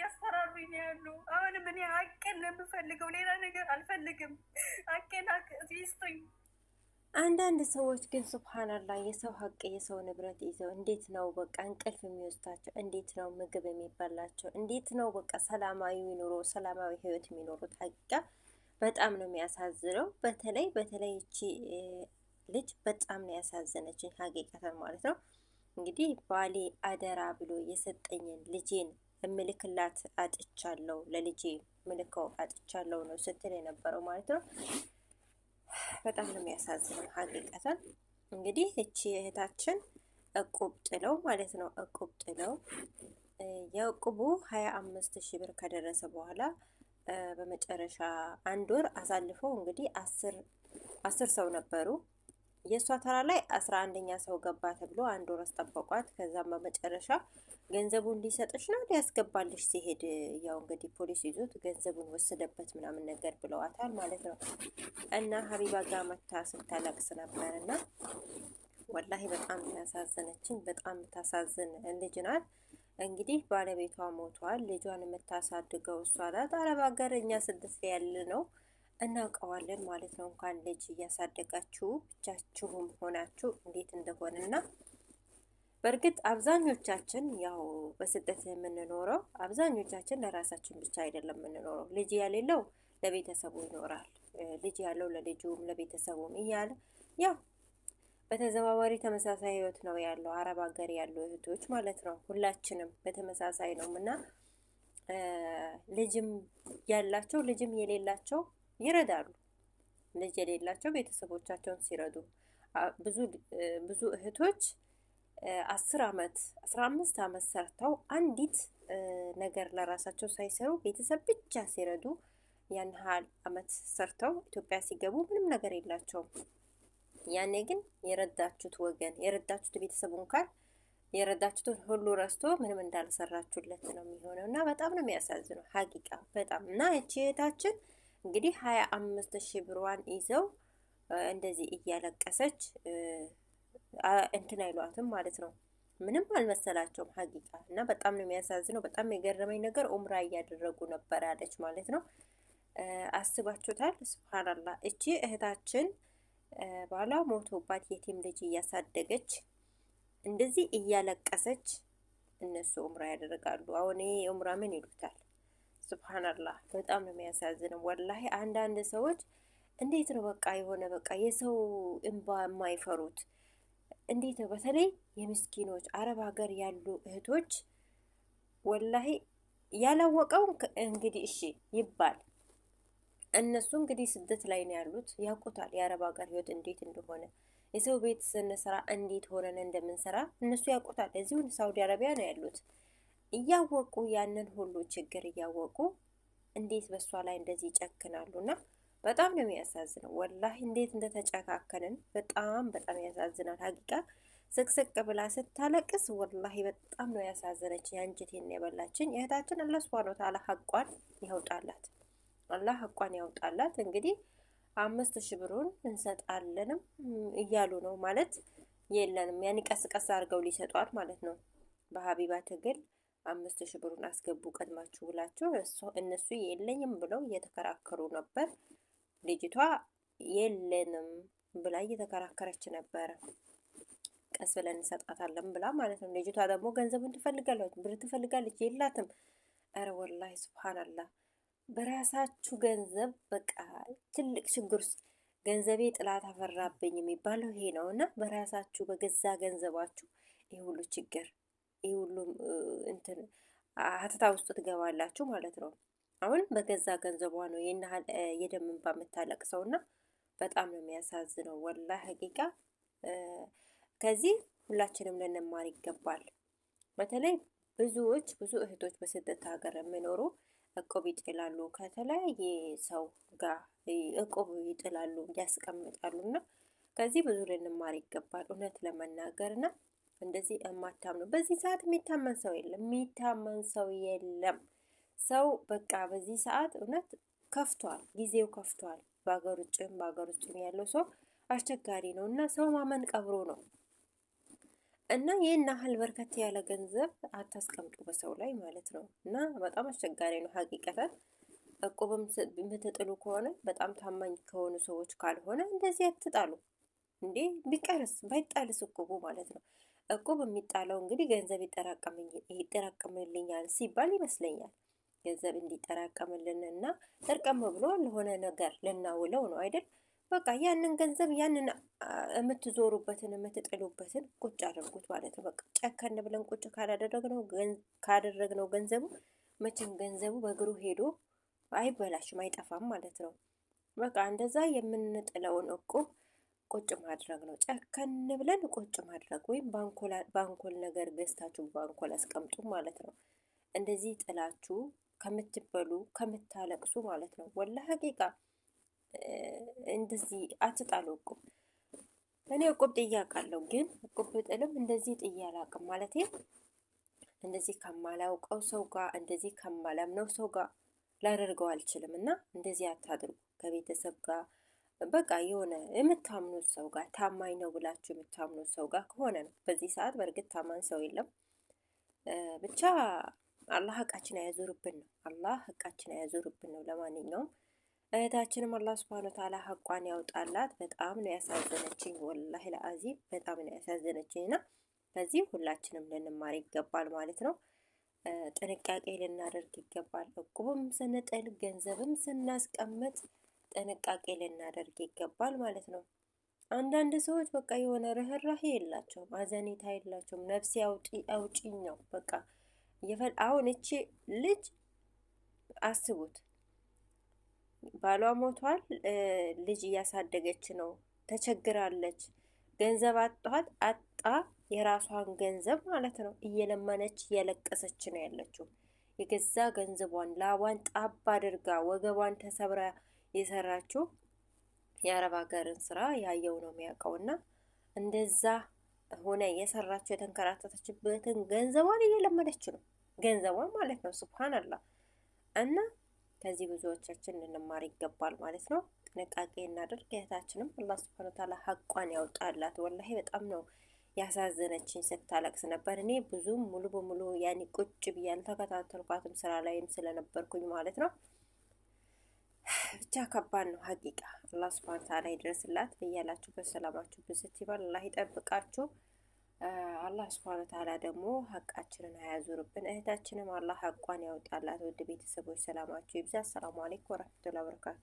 እያስፈራሩኝ ነው ያሉ። አሁንም እኔ ሀቄን ነው የምፈልገው፣ ሌላ ነገር አልፈልግም። ሀቄን ይስጡኝ። አንዳንድ ሰዎች ግን ሱብሃንአላህ የሰው ሀቅ የሰው ንብረት ይዘው እንዴት ነው በቃ እንቅልፍ የሚወስዳቸው? እንዴት ነው ምግብ የሚበላቸው? እንዴት ነው በቃ ሰላማዊ ኑሮ ሰላማዊ ህይወት የሚኖሩት? ሀቂቃ በጣም ነው የሚያሳዝነው። በተለይ እቺ ልጅ በጣም ነው ያሳዘነችኝ ሀቂቀተን ማለት ነው። እንግዲህ ባሌ አደራ ብሎ የሰጠኝን ልጄን እምልክላት አጥቻለሁ፣ ለልጄ ምልከው አጥቻለሁ ነው ስትል የነበረው ማለት ነው። በጣም ነው የሚያሳዝነው ሀቂቀተን። እንግዲህ እቺ እህታችን እቁብ ጥለው ማለት ነው እቁብ ጥለው የእቁቡ 25 ሺህ ብር ከደረሰ በኋላ በመጨረሻ አንድ ወር አሳልፈው እንግዲህ አስር ሰው ነበሩ። የእሷ ተራ ላይ 11ኛ ሰው ገባ ተብሎ አንድ ወር አስጠበቋት። ከዛም በመጨረሻ ገንዘቡን ሊሰጥሽ ነው ሊያስገባልሽ ሲሄድ ያው እንግዲህ ፖሊስ ይዞት ገንዘቡን ወሰደበት ምናምን ነገር ብለዋታል ማለት ነው። እና ሀቢባ ጋር መታ ስታለቅስ ነበር እና ወላሂ በጣም ያሳዘነችኝ በጣም ታሳዝን ልጅ ናት። እንግዲህ ባለቤቷ ሞቷል። ልጇን የምታሳድገው እሷ ናት። አረብ ሀገር እኛ ስድስት ያለ ነው እናውቀዋለን ማለት ነው። እንኳን ልጅ እያሳደጋችሁ ብቻችሁም ሆናችሁ እንዴት እንደሆነና በእርግጥ አብዛኞቻችን ያው በስደት የምንኖረው አብዛኞቻችን ለራሳችን ብቻ አይደለም የምንኖረው። ልጅ ያሌለው ለቤተሰቡ ይኖራል፣ ልጅ ያለው ለልጁም ለቤተሰቡም እያለ ያው በተዘዋዋሪ ተመሳሳይ ህይወት ነው ያለው። አረብ ሀገር ያሉ እህቶች ማለት ነው ሁላችንም በተመሳሳይ ነው እና ልጅም ያላቸው ልጅም የሌላቸው ይረዳሉ። ልጅ የሌላቸው ቤተሰቦቻቸውን ሲረዱ ብዙ እህቶች 10 አመት 15 አመት ሰርተው አንዲት ነገር ለራሳቸው ሳይሰሩ ቤተሰብ ብቻ ሲረዱ ያን ያህል አመት ሰርተው ኢትዮጵያ ሲገቡ ምንም ነገር የላቸውም። ያኔ ግን የረዳችሁት ወገን የረዳችሁት ቤተሰቡ እንኳን የረዳችሁትን ሁሉ ረስቶ ምንም እንዳልሰራችሁለት ነው የሚሆነው እና በጣም ነው የሚያሳዝነው ሀቂቃ በጣም እና እቺ እህታችን እንግዲህ 25 ሺህ ብሯን ይዘው እንደዚህ እያለቀሰች እንትን አይሏትም ማለት ነው። ምንም አልመሰላቸውም ሀቂቃ እና በጣም ነው የሚያሳዝነው። በጣም የገረመኝ ነገር ኡምራ እያደረጉ ነበር አለች ማለት ነው። አስባችሁታል? ሱብሃንአላህ እቺ እህታችን ባሏ ሞቶባት የቲም ልጅ እያሳደገች እንደዚህ እያለቀሰች እነሱ ኡምራ ያደርጋሉ። አሁን ይሄ ኡምራ ምን ይሉታል? ሱብሃንአላህ በጣም ነው የሚያሳዝነው ወላሂ። አንዳንድ ሰዎች እንዴት ነው በቃ የሆነ በቃ የሰው እንባ የማይፈሩት? እንዴት ነው በተለይ የምስኪኖች አረብ ሀገር ያሉ እህቶች ወላሂ ያላወቀው እንግዲህ እሺ ይባል እነሱ እንግዲህ ስደት ላይ ነው ያሉት ያውቁታል የአረብ ሀገር ህይወት እንዴት እንደሆነ የሰው ቤት ስንሰራ እንዴት ሆነን እንደምንሰራ እነሱ ያውቁታል። እዚሁ ሳውዲ አረቢያ ነው ያሉት እያወቁ ያንን ሁሉ ችግር እያወቁ እንዴት በሷ ላይ እንደዚህ ይጨክናሉና በጣም ነው የሚያሳዝነው ወላሂ። እንዴት እንደተጨካከንን በጣም በጣም ያሳዝናል ሀቂቃ። ስቅስቅ ብላ ስታለቅስ ወላሂ በጣም ነው ያሳዘነችኝ። አንጀቴን የበላችኝ እህታችን አላህ ሱብሃነሁ ወተዓላ ሐቋን ያውጣላት፣ አላህ ሐቋን ያውጣላት። እንግዲህ 5 ሺህ ብሩን እንሰጣለንም እያሉ ነው ማለት የለንም ያኔ ቀስ ቀስ አድርገው ሊሰጧት ማለት ነው። በሀቢባ ትግል 5 ሺህ ብሩን አስገቡ ቀድማችሁ ብላችሁ እነሱ የለኝም ብለው እየተከራከሩ ነበር። ልጅቷ የለንም ብላ እየተከራከረች ነበረ። ቀስ ብለን እንሰጣታለን ብላ ማለት ነው። ልጅቷ ደግሞ ገንዘቡን ትፈልጋለች፣ ብር ትፈልጋለች፣ የላትም። አረ ወላሂ ሱብሃንአላህ በራሳችሁ ገንዘብ በቃ ትልቅ ችግር ውስጥ ገንዘቤ ጥላት አፈራብኝ የሚባለው ይሄ ነው እና በራሳችሁ በገዛ ገንዘባችሁ ይሄ ሁሉ ችግር ይሄ ሁሉ እንትን ሀተታ ውስጥ ትገባላችሁ ማለት ነው። አሁን በገዛ ገንዘቧ ነው ይሄን የደም እንባ የምታለቅሰው እና በጣም ነው የሚያሳዝነው ወላሂ ሀቂቃ። ከዚህ ሁላችንም ልንማር ይገባል። በተለይ ብዙ እህቶች በስደት ሀገር የሚኖሩ እቁብ ይጥላሉ፣ ከተለያየ ሰው ጋር እቁብ ይጥላሉ ያስቀምጣሉ እና ከዚህ ብዙ ልንማር ይገባል እውነት ለመናገር እና እንደዚህ የማታምኑ በዚህ ሰዓት የሚታመን ሰው የለም፣ የሚታመን ሰው የለም። ሰው በቃ በዚህ ሰዓት እውነት ከፍቷል፣ ጊዜው ከፍቷል። በሀገር ውጭም ያለው ሰው አስቸጋሪ ነው እና ሰው ማመን ቀብሮ ነው። እና ይህን ያህል በርከት ያለ ገንዘብ አታስቀምጡ በሰው ላይ ማለት ነው። እና በጣም አስቸጋሪ ነው ሀቂቀተን። እቁብም የምትጥሉ ከሆነ በጣም ታማኝ ከሆኑ ሰዎች ካልሆነ እንደዚህ አትጣሉ እንዴ። ቢቀርስ ባይጣልስ እቁቡ ማለት ነው። እቁብ የሚጣለው እንግዲህ ገንዘብ ይጠራቀምልኛል ሲባል ይመስለኛል። ገንዘብ እንዲጠራቀምልን እና ጠርቀም ብሎ ለሆነ ነገር ልናውለው ነው አይደል? በቃ ያንን ገንዘብ ያንን የምትዞሩበትን የምትጥሉበትን ቁጭ አድርጉት ማለት ነው። በቃ ጨከን ብለን ቁጭ ካደረግነው ገንዘቡ መቼም ገንዘቡ በእግሩ ሄዶ አይበላሽም አይጠፋም ማለት ነው። በቃ እንደዛ የምንጥለውን እቁብ ቁጭ ማድረግ ነው። ጨከን ብለን ቁጭ ማድረግ ወይም ባንኮል ነገር ገዝታችሁ ባንኮል አስቀምጡ ማለት ነው። እንደዚህ ጥላችሁ ከምትበሉ ከምታለቅሱ ማለት ነው። ወላ ሀቂቃ እንደዚህ አትጣሉ እቁብ። እኔ እቁብ ጥዬ አውቃለሁ፣ ግን እቁብ ብጥልም እንደዚህ ጥዬ አላውቅም ማለት እንደዚህ ከማላውቀው ሰው ጋር እንደዚህ ከማላምነው ሰው ጋር ላደርገው አልችልም። እና እንደዚህ አታድርጉ ከቤተሰብ ጋር በቃ የሆነ የምታምኑት ሰው ጋር ታማኝ ነው ብላችሁ የምታምኑት ሰው ጋር ከሆነ ነው። በዚህ ሰዓት በእርግጥ ታማኝ ሰው የለም። ብቻ አላህ ሀቃችን አያዞርብን ነው። አላህ ሀቃችን አያዞርብን ነው። ለማንኛውም እህታችንም አላህ ሱብሃነሁ ወተዓላ ሀቋን ያውጣላት። በጣም ነው ያሳዘነችኝ፣ ወላሂ ለአዚም በጣም ነው ያሳዘነችኝ። እና ከዚህ ሁላችንም ልንማር ይገባል ማለት ነው። ጥንቃቄ ልናደርግ ይገባል። እቁብም ስንጥል ገንዘብም ስናስቀምጥ ጥንቃቄ ልናደርግ ይገባል ማለት ነው። አንዳንድ ሰዎች በቃ የሆነ ርህራሄ የላቸውም፣ አዘኔታ የላቸውም። ነፍሴ አውጪኝ ነው በቃ። አሁን እቺ ልጅ አስቡት፣ ባሏ ሞቷል፣ ልጅ እያሳደገች ነው፣ ተቸግራለች፣ ገንዘብ አጣ የራሷን ገንዘብ ማለት ነው እየለመነች እየለቀሰች ነው ያለችው። የገዛ ገንዘቧን ላቧን ጣባ አድርጋ ወገቧን ተሰብራ የሰራችው የአረብ ሀገርን ስራ ያየው ነው የሚያውቀውና እንደዛ ሆነ የሰራችው የተንከራተተችበትን ገንዘቧን እየለመነች ነው ገንዘቧን ማለት ነው። ሱብሃንአላህ። እና ከዚህ ብዙዎቻችን ልንማር ይገባል ማለት ነው። ጥንቃቄ እናድርግ። እህታችንም አላህ ሱብሃነሁ ወተዓላ ሀቋን ያውጣላት። ወላሂ በጣም ነው ያሳዘነችኝ፣ ስታለቅስ ነበር። እኔ ብዙም ሙሉ በሙሉ ያኔ ቁጭ ብዬ አልተከታተልኳትም ስራ ላይም ስለነበርኩኝ ማለት ነው። ብቻ ከባድ ነው ሀቂቃ። አላህ ሱብሃነሁ ወተዓላ ይድረስላት። በያላችሁበት ሰላማችሁ ብዝት ይበል። አላህ ይጠብቃችሁ። አላህ ሱብሃነሁ ወተዓላ ደግሞ ሀቃችንን አያዙርብን። እህታችንም አላህ ሀቋን ያውጣላት። ውድ ቤተሰቦች ሰላማችሁ ይብዛ። አሰላሙ አለይኩም ወራህመቱላሂ ወበረካቱ።